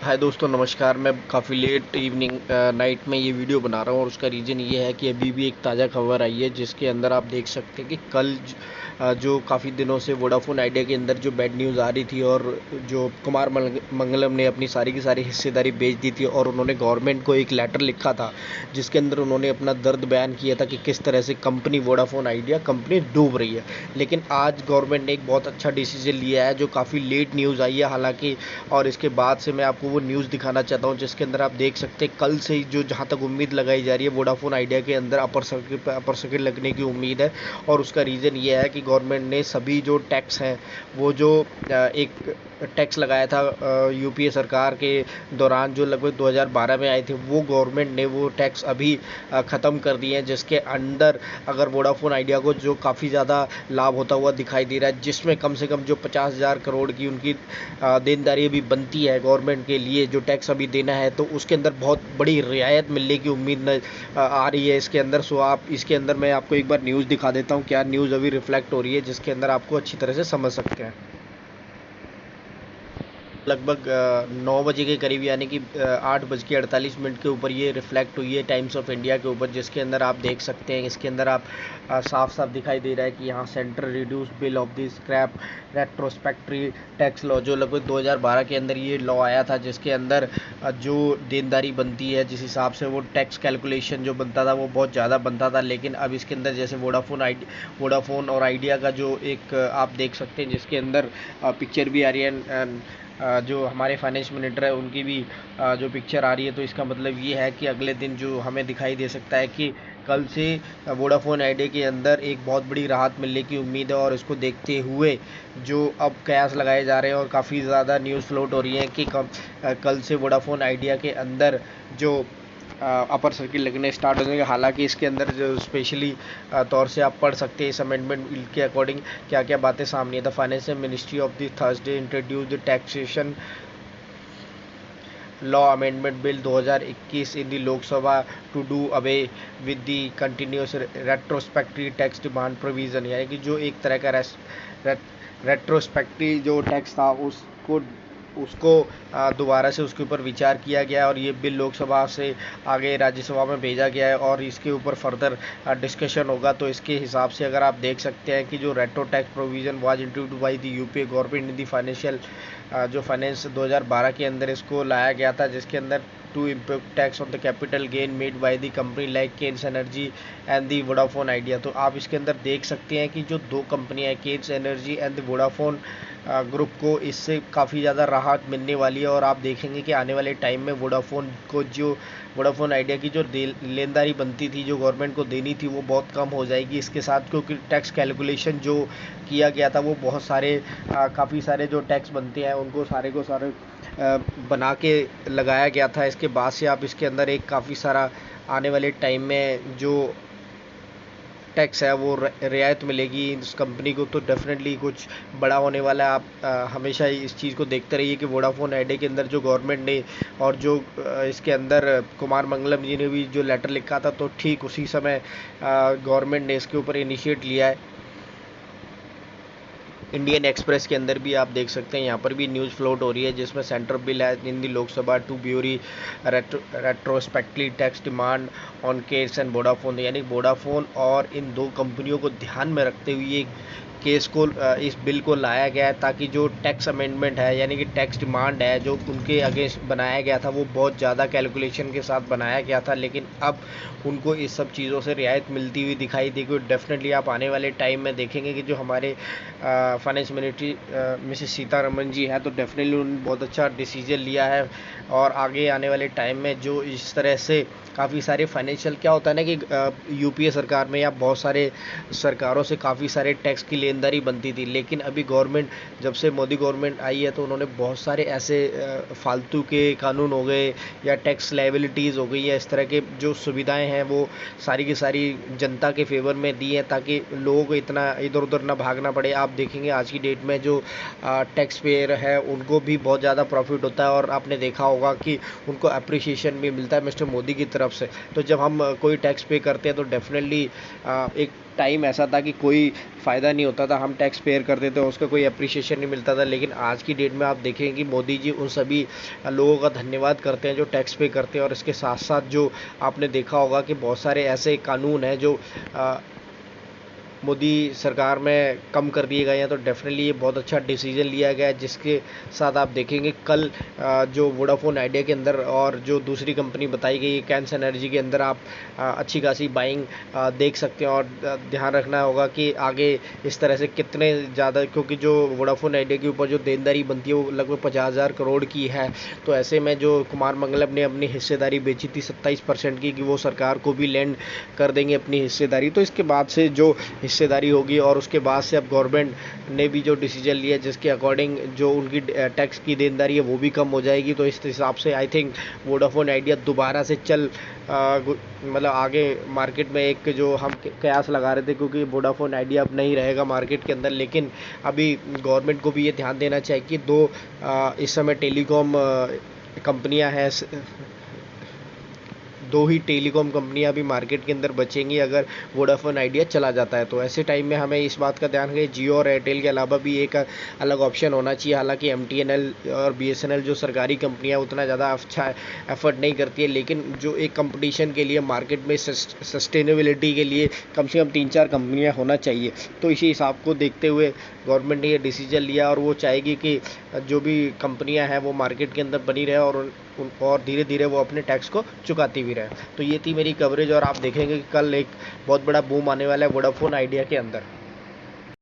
हाय दोस्तों, नमस्कार। मैं काफ़ी लेट इवनिंग नाइट में ये वीडियो बना रहा हूँ और उसका रीज़न ये है कि अभी भी एक ताज़ा खबर आई है जिसके अंदर आप देख सकते हैं कि कल जो काफ़ी दिनों से वोडाफोन आइडिया के अंदर जो बैड न्यूज़ आ रही थी और जो कुमार मंगलम ने अपनी सारी की सारी हिस्सेदारी बेच दी थी और उन्होंने गवर्नमेंट को एक लेटर लिखा था जिसके अंदर उन्होंने अपना दर्द बयान किया था कि किस तरह से कंपनी वोडाफोन आइडिया कंपनी डूब रही है। लेकिन आज गवर्नमेंट ने एक बहुत अच्छा डिसीजन लिया है जो काफ़ी लेट न्यूज़ आई है हालांकि, और इसके बाद से मैं आपको वो न्यूज़ दिखाना चाहता हूँ जिसके अंदर आप देख सकते हैं कल से ही जो जहाँ तक उम्मीद लगाई जा रही है वोडाफोन आइडिया के अंदर अपर सर्किट लगने की उम्मीद है। और उसका रीज़न ये है कि गवर्नमेंट ने सभी जो टैक्स हैं वो जो एक टैक्स लगाया था यूपीए सरकार के दौरान जो लगभग 2012 में आए थे, वो गवर्नमेंट ने वो टैक्स अभी ख़त्म कर दिए हैं जिसके अंदर अगर वोडाफोन आइडिया को जो काफ़ी ज़्यादा लाभ होता हुआ दिखाई दे रहा है, जिसमें कम से कम जो 50,000 करोड़ की उनकी देनदारी अभी बनती है गवर्नमेंट के लिए जो टैक्स अभी देना है, तो उसके अंदर बहुत बड़ी रियायत मिलने की उम्मीद आ रही है इसके अंदर। सो आप इसके अंदर मैं आपको एक बार न्यूज़ दिखा देता हूँ क्या न्यूज़ अभी रिफ्लेक्ट हो रही है जिसके अंदर आपको अच्छी तरह से समझ सकते हैं। लगभग 9 बजे के करीब यानी कि 8:48 के ऊपर ये रिफ्लेक्ट हुई है टाइम्स ऑफ इंडिया के ऊपर, जिसके अंदर आप देख सकते हैं इसके अंदर आप साफ साफ दिखाई दे रहा है कि यहाँ central reduce bill of the scrap retrospective tax law जो लगभग 2012 के अंदर ये लॉ आया था जिसके अंदर जो देनदारी बनती है जिस हिसाब से वो टैक्स कैलकुलेशन जो बनता था वो बहुत ज़्यादा बनता था। लेकिन अब इसके अंदर जैसे वोडाफोन और आइडिया का जो एक आप देख सकते हैं जिसके अंदर पिक्चर भी आ रही है, जो हमारे फाइनेंस मिनिस्टर है उनकी भी जो पिक्चर आ रही है, तो इसका मतलब ये है कि अगले दिन जो हमें दिखाई दे सकता है कि कल से वोडाफोन आइडिया के अंदर एक बहुत बड़ी राहत मिलने की उम्मीद है। और इसको देखते हुए जो अब कयास लगाए जा रहे हैं और काफ़ी ज़्यादा न्यूज़ फ्लोट हो रही है कि कल से वोडाफोन आइडिया के अंदर जो अपर सर्किट लगने स्टार्ट हो जाएंगे। हालांकि इसके अंदर जो स्पेशली तौर से आप पढ़ सकते हैं इस अमेंडमेंट बिल के अकॉर्डिंग क्या क्या बातें सामने है। The financial ministry of the Thursday introduce the taxation law amendment bill 2021 in the Lok Sabha to do away with the continuous retrospective tax demand provision, यानी कि जो एक तरह का रेट्रोस्पेक्टिव जो टैक्स था उसको उसको दोबारा से उसके ऊपर विचार किया गया और ये बिल लोकसभा से आगे राज्यसभा में भेजा गया है और इसके ऊपर फर्दर डिस्कशन होगा। तो इसके हिसाब से अगर आप देख सकते हैं कि जो retro tax provision was introduced by the UPA government in the financial जो फाइनेंस 2012 के अंदर इसको लाया गया था जिसके अंदर to import tax on the capital gain made by the company like Cairns Energy and the Vodafone Idea. तो आप इसके अंदर देख सकते हैं कि जो दो कंपनियां हैं Cairns Energy and the Vodafone group को इससे काफ़ी ज़्यादा राहत मिलने वाली है। और आप देखेंगे कि आने वाले टाइम में वोडाफोन आइडिया की जो लेनदारी बनती थी जो गवर्नमेंट को देनी थी वो बहुत कम हो जाएगी इसके साथ, क्योंकि टैक्स कैलकुलेशन जो किया गया था वो बहुत सारे काफ़ी सारे जो टैक्स बनते हैं उनको सारे को सारे बना के लगाया गया था। इसके बाद से आप इसके अंदर एक काफ़ी सारा आने वाले टाइम में जो टैक्स है वो रियायत मिलेगी इस कंपनी को, तो डेफिनेटली कुछ बड़ा होने वाला है। आप हमेशा इस चीज़ को देखते रहिए कि वोडाफोन आइडिया के अंदर जो गवर्नमेंट ने और जो इसके अंदर कुमार मंगलम जी ने भी जो लेटर लिखा था तो ठीक उसी समय गवर्नमेंट ने इसके ऊपर इनिशिएट लिया है। इंडियन एक्सप्रेस के अंदर भी आप देख सकते हैं यहाँ पर भी न्यूज़ फ्लोट हो रही है जिसमें सेंटर बिल है in the Lok Sabha to bury retrospective tax demand on case and Vodafone, यानी वोडाफोन और इन दो कंपनियों को ध्यान में रखते हुए केस को इस बिल को लाया गया है ताकि जो टैक्स अमेंडमेंट है यानी कि टैक्स डिमांड है जो उनके अगेंस्ट बनाया गया था वो बहुत ज़्यादा कैलकुलेशन के साथ बनाया गया था, लेकिन अब उनको इस सब चीज़ों से रियायत मिलती हुई दिखाई देगी। डेफिनेटली आप आने वाले टाइम में देखेंगे कि जो हमारे फाइनेंस मिनिस्ट्री मिसेस सीतारमन जी हैं तो डेफिनेटली उन्होंने बहुत अच्छा डिसीजन लिया है। और आगे आने वाले टाइम में जो इस तरह से काफ़ी सारे फाइनेंशियल क्या होता है ना कि यूपीए सरकार में या बहुत सारे सरकारों से काफ़ी सारे टैक्स की लेनदारी बनती थी, लेकिन अभी गवर्नमेंट जब से मोदी गवर्नमेंट आई है तो उन्होंने बहुत सारे ऐसे फालतू के कानून हो गए या टैक्स लायबिलिटीज़ हो गई या इस तरह के जो सुविधाएं हैं वो सारी की सारी जनता के फेवर में दी हैं ताकि लोगों को इतना इधर उधर ना भागना पड़े। आप देखेंगे आज की डेट में जो टैक्स पेयर है उनको भी बहुत ज़्यादा प्रॉफिट होता है और आपने देखा होगा कि उनको अप्रिसिएशन भी मिलता है मिस्टर मोदी की तरफ तरफ से। तो जब हम कोई टैक्स पे करते हैं तो डेफिनेटली एक टाइम ऐसा था कि कोई फ़ायदा नहीं होता था, हम टैक्स पेयर करते थे, उसका कोई अप्रिशिएशन नहीं मिलता था। लेकिन आज की डेट में आप देखें कि मोदी जी उन सभी लोगों का धन्यवाद करते हैं जो टैक्स पे करते हैं। और इसके साथ साथ जो आपने देखा होगा कि बहुत सारे ऐसे कानून हैं जो मोदी सरकार में कम कर दिए गए हैं। तो डेफिनेटली ये बहुत अच्छा डिसीजन लिया गया है, जिसके साथ आप देखेंगे कल जो वोडाफोन आइडिया के अंदर और जो दूसरी कंपनी बताई गई है कैंस एनर्जी के अंदर आप अच्छी खासी बाइंग देख सकते हैं। और ध्यान रखना होगा कि आगे इस तरह से कितने ज़्यादा, क्योंकि जो वोडाफोन आइडिया के ऊपर जो देनदारी बनती है वो लगभग 50,000 करोड़ की है। तो ऐसे में जो कुमार मंगलम ने अपनी हिस्सेदारी बेची थी 27% की, कि वो सरकार को भी लैंड कर देंगे अपनी हिस्सेदारी। तो इसके बाद से जो हिस्सेदारी होगी और उसके बाद से अब गवर्नमेंट ने भी जो डिसीजन लिया जिसके अकॉर्डिंग जो उनकी टैक्स की देनदारी है वो भी कम हो जाएगी। तो इस हिसाब से आई थिंक वोडाफोन आइडिया दोबारा से मतलब आगे मार्केट में एक जो हम कयास लगा रहे थे, क्योंकि वोडाफोन आइडिया अब नहीं रहेगा मार्केट के अंदर। लेकिन अभी गवर्नमेंट को भी ये ध्यान देना चाहिए कि इस समय टेलीकॉम कंपनियां हैं, दो ही टेलीकॉम कंपनियां भी मार्केट के अंदर बचेंगी अगर वोडाफोन आइडिया चला जाता है। तो ऐसे टाइम में हमें इस बात का ध्यान रखें जियो और एयरटेल के अलावा भी एक अलग ऑप्शन होना चाहिए। हालांकि एमटीएनएल और बीएसएनएल जो सरकारी कंपनियां उतना ज़्यादा अच्छा एफर्ट नहीं करती है, लेकिन जो एक कंपटीशन के लिए मार्केट में सस्टेनेबिलिटी के लिए कम से कम 3-4 कंपनियाँ होना चाहिए। तो इसी हिसाब को देखते हुए गवर्नमेंट ने ये डिसीजन लिया और वो चाहेगी कि जो भी कंपनियां हैं वो मार्केट के अंदर बनी रहे और धीरे धीरे वो अपने टैक्स को चुकाती भी रहे। तो ये थी मेरी कवरेज और आप देखेंगे कि कल एक बहुत बड़ा बूम आने वाला है वोडाफोन आइडिया के अंदर।